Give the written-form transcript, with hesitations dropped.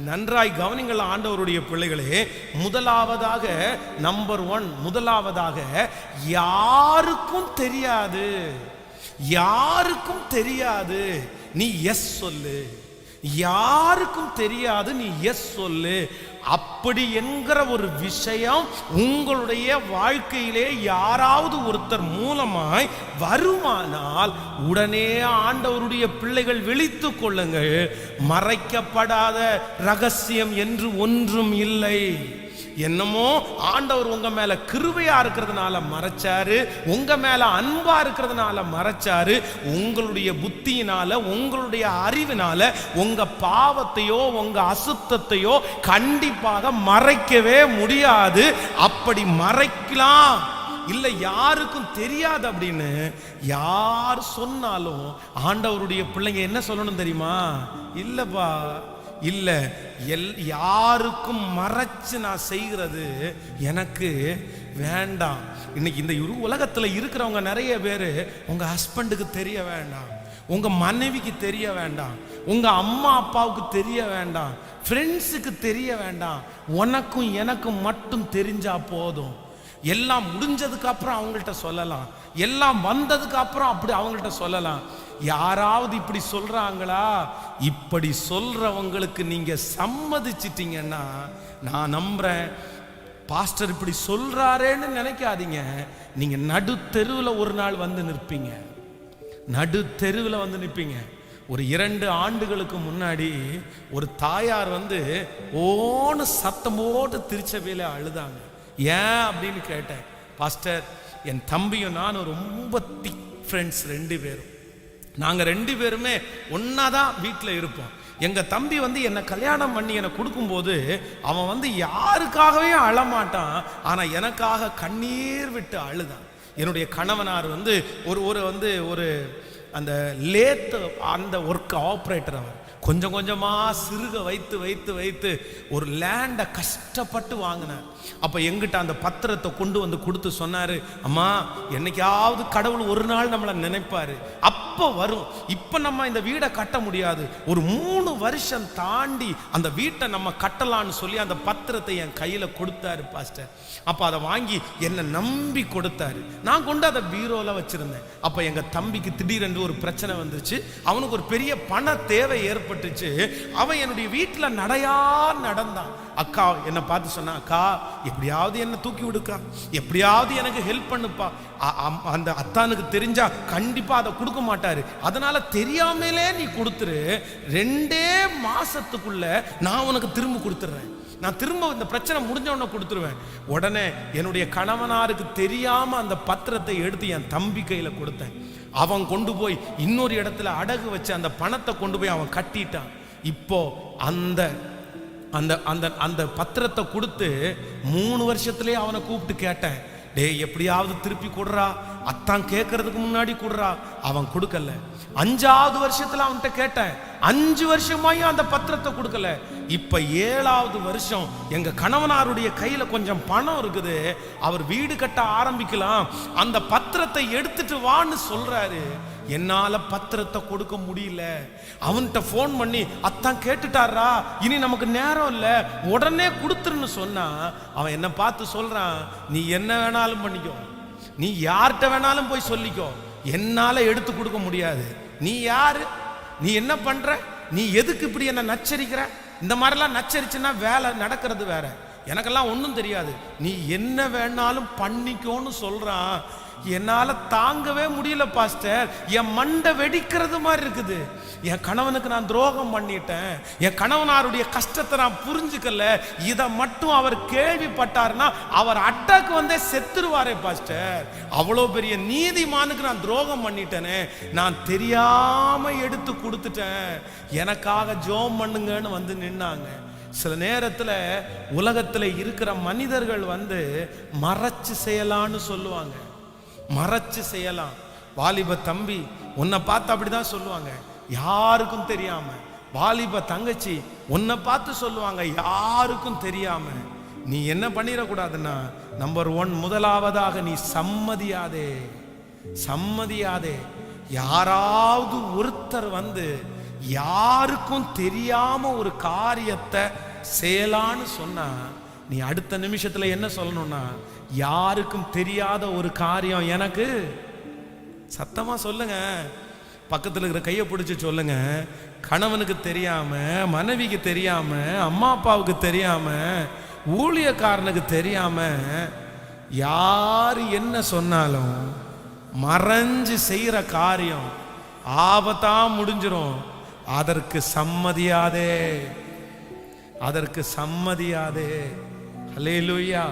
நன்றாய் கவனிங்கள் ஆண்டவருடைய பிள்ளைகளே. முதலாவதாக நம்பர் 1, முதலாவதாக யாருக்கும் தெரியாது, யாருக்கும் தெரியாது நீ எஸ் சொல்லு. யாருக்கும் தெரியாது நீ எஸ் சொல்லு. அப்படி என்கிற ஒரு விஷயம் உங்களுடைய வாழ்க்கையிலே யாராவது ஒருத்தர் மூலமாய் வருமானால் உடனே ஆண்டவருடைய பிள்ளைகள் விழித்துக் கொள்ளுங்கள். மறைக்கப்படாத ரகசியம் என்று ஒன்றும் இல்லை. என்னமோ ஆண்டவர் உங்க மேல கிருபையா இருக்கிறதுனால மறைச்சாரு, உங்க மேல அன்பா இருக்கிறதுனால மறைச்சாரு. உங்களுடைய புத்தியினால, உங்களுடைய அறிவினால உங்க பாவத்தையோ உங்க அசுத்தத்தையோ கண்டிப்பாக மறைக்கவே முடியாது. அப்படி மறைக்கலாம் இல்ல யாருக்கும் தெரியாது அப்படின்னு யார் சொன்னாலும் ஆண்டவருடைய பிள்ளைங்க என்ன சொல்லணும் தெரியுமா? இல்லப்பா, இல்ல, யாருக்கும் மறைச்சு நான் செய்கிறது எனக்கு வேண்டாம். இன்னைக்கு இந்த உலகத்துல இருக்கிறவங்க நிறைய பேரு உங்க ஹஸ்பண்டுக்கு தெரிய வேண்டாம், உங்க மனைவிக்கு தெரிய வேண்டாம், உங்க அம்மா அப்பாவுக்கு தெரிய வேண்டாம், ஃப்ரெண்ட்ஸுக்கு தெரிய வேண்டாம், உனக்கும் எனக்கும் மட்டும் தெரிஞ்சா போதும். எல்லாம் முடிஞ்சதுக்கு அப்புறம் அவங்கள்ட்ட சொல்லலாம், எல்லாம் வந்ததுக்கு அப்புறம் அப்படி அவங்கள்ட்ட சொல்லலாம். யாராவது இப்படி சொல்றாங்களா? இப்படி சொல்றவங்களுக்கு நீங்க சம்மதிச்சிட்டீங்கன்னா நான் நம்புறேன், பாஸ்டர் இப்படி சொல்றாரேன்னு நினைக்காதீங்க. நீங்க நடு தெருவில் ஒரு நாள் வந்து நிற்பீங்க, நடு தெருவில் வந்து நிற்பீங்க. ஒரு 2 ஆண்டுகளுக்கு முன்னாடி ஒரு தாயார் வந்து ஓன்னு சத்தம் போட்டு திருச்சபையில அழுதாங்க. ஏன் அப்படின்னு கேட்டேன். பாஸ்டர், என் தம்பியும் நானும் ரொம்ப திக் ஃப்ரெண்ட்ஸ், 2 பேரும். நாங்கள் 2 பேருமே ஒன்னாதான் வீட்டில் இருப்போம். எங்கள் தம்பி வந்து என்னை கல்யாணம் பண்ணி என்னை கொடுக்கும்போது அவன் வந்து யாருக்காகவே அழமாட்டான், ஆனால் எனக்காக கண்ணீர் விட்டு அழுதான். என்னுடைய கணவனார் வந்து ஒரு அந்த லேத் அந்த ஒர்க் ஆப்ரேட்டர். அவர் கொஞ்சம் கொஞ்சமாக சிறுக வைத்து வைத்து வைத்து ஒரு லேண்டை கஷ்டப்பட்டு வாங்கினார். அப்போ எங்கிட்ட அந்த பத்திரத்தை கொண்டு வந்து கொடுத்து சொன்னார், அம்மா என்னைக்காவது கடவுள் ஒரு நாள் நம்மளை நினைப்பாரு, அப்போ வரும். இப்போ நம்ம இந்த வீடை கட்ட முடியாது, ஒரு 3 வருஷம் தாண்டி அந்த வீட்டை நம்ம கட்டலான்னு சொல்லி அந்த பத்திரத்தை என் கையில் கொடுத்தாரு பாஸ்டர். அப்போ அதை வாங்கி என்னை நம்பி கொடுத்தாரு. நான் கொண்டு அதை பீரோவில் வச்சுருந்தேன். அப்போ எங்கள் தம்பிக்கு திடீரென்று ஒரு பிரச்சனை வந்துச்சு. அவனுக்கு ஒரு பெரிய பண தேவை ஏற்பட்டுச்சு. அவன் என்னுடைய வீட்டில் நடையா நடந்தான். அக்கா என்னை பார்த்து சொன்னா, அக்கா எப்படியாவது என்ன தூக்கி விடுக்கா, எப்படியாவது எனக்கு ஹெல்ப் பண்ணுப்பா. அந்த அத்தானுக்கு தெரிஞ்சா கண்டிப்பா அதை கொடுக்க மாட்டாரு, அதனால தெரியாமலே நீ கொடுத்துரு, 2 மாசத்துக்குள்ள நான் உனக்கு திரும்ப கொடுத்துட்றேன், நான் திரும்ப இந்த பிரச்சனை முடிஞ்ச உடனே கொடுத்துருவேன். உடனே என்னுடைய கணவனாருக்கு தெரியாம அந்த பத்திரத்தை எடுத்து என் தம்பி கையில கொடுத்தேன். அவன் கொண்டு போய் இன்னொரு இடத்துல அடகு வச்சு அந்த பணத்தை கொண்டு போய் அவன் கட்டிட்டான். இப்போ அந்த அந்த அந்த அந்த பத்திரத்தை கொடுத்து 3 வருஷத்துலேயே அவனை கூப்பிட்டு கேட்டேன், டேய் எப்படியாவது திருப்பி கொடுறா, அத்தான் கேட்கறதுக்கு முன்னாடி கொடுறா. அவன் கொடுக்கல. 5ஆவது வருஷத்துல அவன்கிட்ட கேட்டேன், 5 வருஷமாயும் அந்த பத்திரத்தை கொடுக்கல. இப்ப 7ஆவது வருஷம் எங்க கணவனாருடைய கையில கொஞ்சம் பணம் இருக்குது, அவர் வீடு கட்ட ஆரம்பிக்கலாம், அந்த பத்திரத்தை எடுத்துட்டு வான்னு சொல்றாரு. என்னால பத்திரத்தை கொடுக்க முடியல. அவன்கிட்ட போன் பண்ணி, அத்தான் கேட்டுட்டாரா, இனி நமக்கு நேரம் இல்ல, உடனே கொடுத்துருன்னு சொன்னா அவன் என்ன பார்த்து சொல்றான், நீ என்ன வேணாலும் பண்ணிக்கோ, நீ யார்கிட்ட வேணாலும் போய் சொல்லிக்கோ, என்னால எடுத்து கொடுக்க முடியாது. நீ யாரு, நீ என்ன பண்ற, நீ எதுக்கு இப்படி என்ன நச்சரிக்கிற? இந்த மாதிரிலாம் நச்சரிச்சுன்னா வேலை நடக்கிறது வேற, எனக்கெல்லாம் ஒன்றும் தெரியாது, நீ என்ன வேணாலும் பண்ணிக்கோன்னு சொல்றான். என்னால தாங்கவே முடியல பாஸ்டர், என் மண்டை வெடிக்கிறது மாதிரி இருக்குது. என் கணவனுக்கு நான் துரோகம் பண்ணிட்டேன், என் கணவனாருடைய கஷ்டத்தை நான் புரிஞ்சுக்கல, இதை மட்டும் அவர் கேள்விப்பட்டாருன்னா அவர் அட்டாக்கு வந்தே செத்துருவாரே பாஸ்டர், அவ்வளோ பெரிய நீதிமானுக்கு நான் துரோகம் பண்ணிட்டேனே, நான் தெரியாம எடுத்து கொடுத்துட்டேன், எனக்காக ஜெபம் பண்ணுங்கன்னு வந்து நின்னாங்க. சில நேரத்தில் உலகத்தில் இருக்கிற மனிதர்கள் வந்து மறைச்சு செய்யலான்னு சொல்லுவாங்க, மறைச்சு செய்யலாம். வாலிப தம்பி உன்னை பார்த்து அப்படிதான் சொல்லுவாங்க, யாருக்கும் தெரியாம. வாலிப தங்கச்சி உன்னை பார்த்து சொல்லுவாங்க, யாருக்கும் தெரியாம. நீ என்ன பண்ணிடக்கூடாதுன்னா, நம்பர் 1 முதலாவதாக நீ சம்மதியாதே, சம்மதியாதே. யாராவது ஒருத்தர் வந்து யாருக்கும் தெரியாம ஒரு காரியத்தை செய்யலான்னு சொன்னா நீ அடுத்த நிமிஷத்துல என்ன சொல்லணும்னா, யாருக்கும் தெரியாத ஒரு காரியம் எனக்கு. சத்தமா சொல்லுங்க, பக்கத்துல இருக்கிற கையை பிடிச்சி சொல்லுங்க. கணவனுக்கு தெரியாம, மனைவிக்கு தெரியாம, அம்மா அப்பாவுக்கு தெரியாம, ஊழியக்காரனுக்கு தெரியாம யார் என்ன சொன்னாலும் மறைஞ்சு செய்யற காரியம் ஆபத்தா முடிஞ்சிரும். அதற்கு சம்மதியாதே, அதற்கு சம்மதியாதே. அல்லேலூயா.